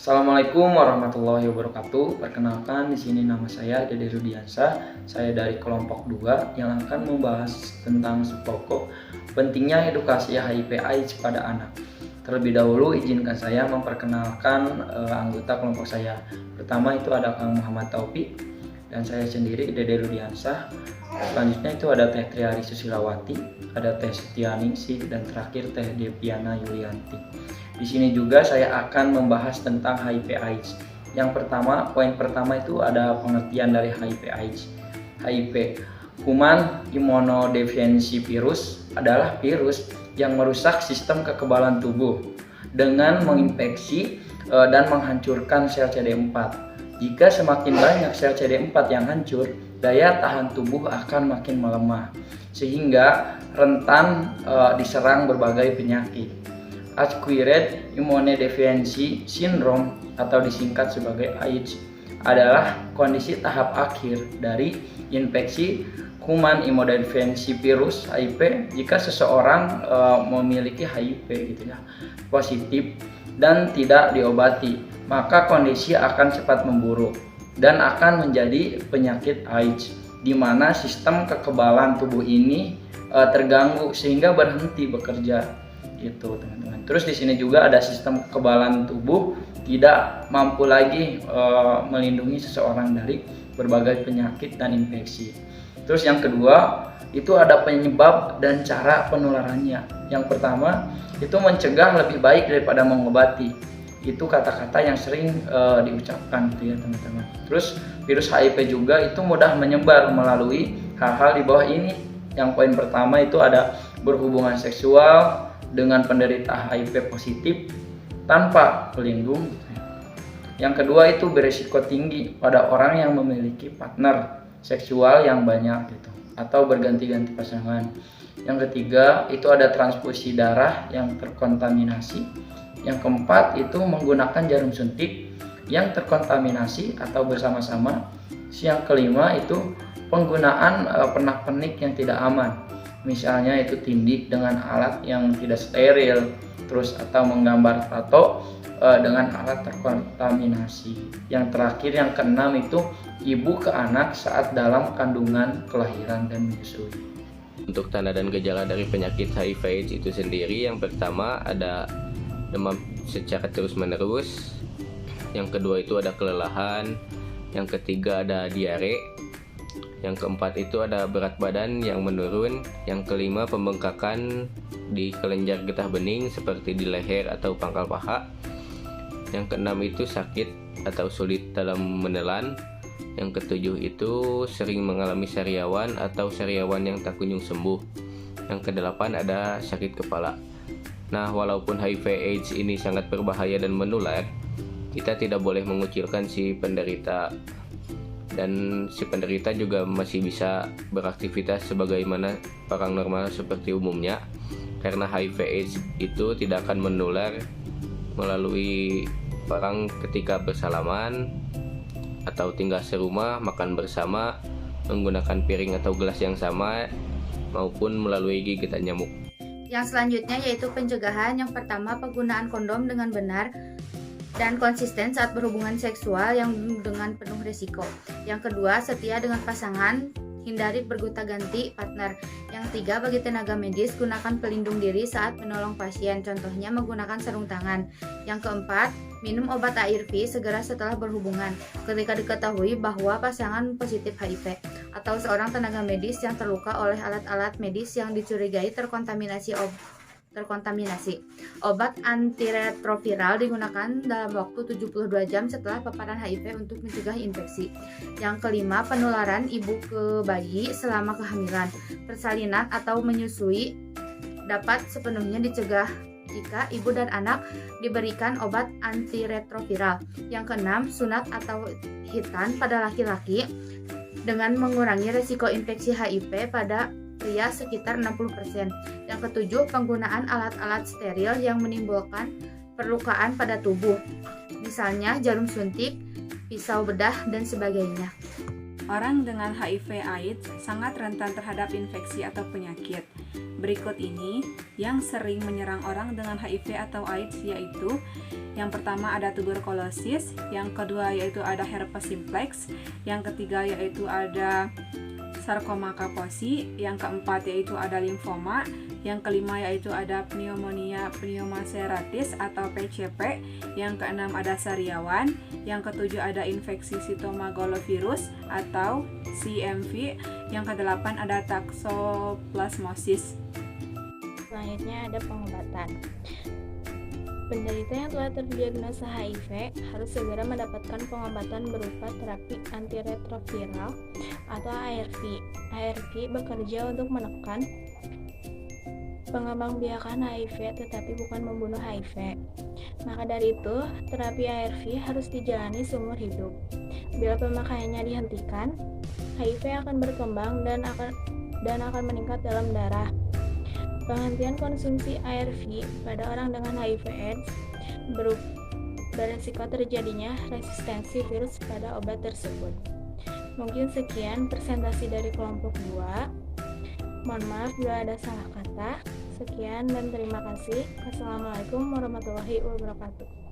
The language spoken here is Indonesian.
Assalamualaikum warahmatullahi wabarakatuh. Perkenalkan, di sini nama saya Dede Rudiansyah. Saya dari kelompok 2 yang akan membahas tentang pokok pentingnya edukasi HIV/AIDS pada anak. Terlebih dahulu izinkan saya memperkenalkan anggota kelompok saya. Pertama itu ada Kang Muhammad Taufik dan saya sendiri Dede Rudiansyah. Selanjutnya itu ada Teh Triari Susilawati, ada Teh Setianingsih, dan terakhir Teh Deviana Yulianti. Di sini juga saya akan membahas tentang HIV/AIDS. Yang pertama, poin pertama itu ada pengertian dari HIV/AIDS. HIV, Human Immunodeficiency Virus, adalah virus yang merusak sistem kekebalan tubuh dengan menginfeksi dan menghancurkan sel CD4. Jika semakin banyak sel CD4 yang hancur, daya tahan tubuh akan makin melemah, sehingga rentan diserang berbagai penyakit. Acquired Immunodeficiency Syndrome atau disingkat sebagai AIDS adalah kondisi tahap akhir dari infeksi Human Immunodeficiency Virus (HIV) jika seseorang memiliki HIV positif dan tidak diobati, maka kondisi akan cepat memburuk dan akan menjadi penyakit AIDS, di mana sistem kekebalan tubuh ini terganggu sehingga berhenti bekerja. Itu teman-teman. Terus di sini juga ada sistem kekebalan tubuh tidak mampu lagi melindungi seseorang dari berbagai penyakit dan infeksi. Terus yang kedua itu ada penyebab dan cara penularannya. Yang pertama itu mencegah lebih baik daripada mengobati. Itu kata-kata yang sering diucapkan gitu ya teman-teman. Terus virus HIV juga itu mudah menyebar melalui hal-hal di bawah ini. Yang poin pertama itu ada berhubungan seksual dengan penderita HIV positif tanpa pelindung. Yang kedua itu beresiko tinggi pada orang yang memiliki partner seksual yang banyak gitu, atau berganti-ganti pasangan. Yang ketiga itu ada transfusi darah yang terkontaminasi. Yang keempat itu menggunakan jarum suntik yang terkontaminasi atau bersama-sama. Yang kelima itu penggunaan pernak-pernik yang tidak aman. Misalnya itu tindik dengan alat yang tidak steril, terus atau menggambar tato dengan alat terkontaminasi. Yang terakhir yang keenam itu ibu ke anak saat dalam kandungan, kelahiran, dan menyusui. Untuk tanda dan gejala dari penyakit HIV/AIDS itu sendiri, yang pertama ada demam secara terus-menerus, yang kedua itu ada kelelahan, yang ketiga ada diare, yang keempat itu ada berat badan yang menurun, yang kelima pembengkakan di kelenjar getah bening seperti di leher atau pangkal paha, yang keenam itu sakit atau sulit dalam menelan, yang ketujuh itu sering mengalami sariawan atau sariawan yang tak kunjung sembuh, yang kedelapan ada sakit kepala. Nah, walaupun HIV/AIDS ini sangat berbahaya dan menular, kita tidak boleh mengucilkan si penderita, dan si penderita juga masih bisa beraktivitas sebagaimana orang normal seperti umumnya, karena HIV/AIDS itu tidak akan menular melalui orang ketika bersalaman atau tinggal serumah, makan bersama, menggunakan piring atau gelas yang sama, maupun melalui gigitan nyamuk. Yang selanjutnya yaitu pencegahan. Yang pertama, penggunaan kondom dengan benar dan konsisten saat berhubungan seksual yang dengan penuh risiko. Yang kedua, setia dengan pasangan, hindari bergonta-ganti partner. Yang ketiga, bagi tenaga medis, gunakan pelindung diri saat menolong pasien, contohnya menggunakan sarung tangan. Yang keempat, minum obat ARV segera setelah berhubungan ketika diketahui bahwa pasangan positif HIV atau seorang tenaga medis yang terluka oleh alat-alat medis yang dicurigai terkontaminasi. Obat antiretroviral digunakan dalam waktu 72 jam setelah paparan HIV untuk mencegah infeksi. Yang kelima, penularan ibu ke bayi selama kehamilan. Persalinan atau menyusui dapat sepenuhnya dicegah jika ibu dan anak diberikan obat antiretroviral. Yang keenam, sunat atau khitan pada laki-laki dengan mengurangi risiko infeksi HIV pada pria sekitar 60%. Yang ketujuh, penggunaan alat-alat steril yang menimbulkan perlukaan pada tubuh, misalnya jarum suntik, pisau bedah, dan sebagainya. Orang dengan HIV/AIDS sangat rentan terhadap infeksi atau penyakit. Berikut ini yang sering menyerang orang dengan HIV atau AIDS yaitu yang pertama ada tuberkulosis, yang kedua yaitu ada herpes simplex, yang ketiga yaitu ada sarkoma kaposi, yang keempat yaitu ada limfoma, yang kelima yaitu ada pneumonia pneumoceratis atau PCP, yang keenam ada sariawan, yang ketujuh ada infeksi sitomegalovirus atau CMV, yang kedelapan ada toxoplasmosis. Selanjutnya ada pengobatan. Penderita yang telah terdiagnosa HIV harus segera mendapatkan pengobatan berupa terapi antiretroviral atau ARV. ARV bekerja untuk menekan pengembangbiakan HIV tetapi bukan membunuh HIV. Maka dari itu, terapi ARV harus dijalani seumur hidup. Bila pemakaiannya dihentikan, HIV akan berkembang dan akan meningkat dalam darah. Penghentian konsumsi ARV pada orang dengan HIV/AIDS beresiko terjadinya resistensi virus pada obat tersebut. Mungkin sekian presentasi dari kelompok 2. Mohon maaf bila ada salah kata. Sekian dan terima kasih. Assalamualaikum warahmatullahi wabarakatuh.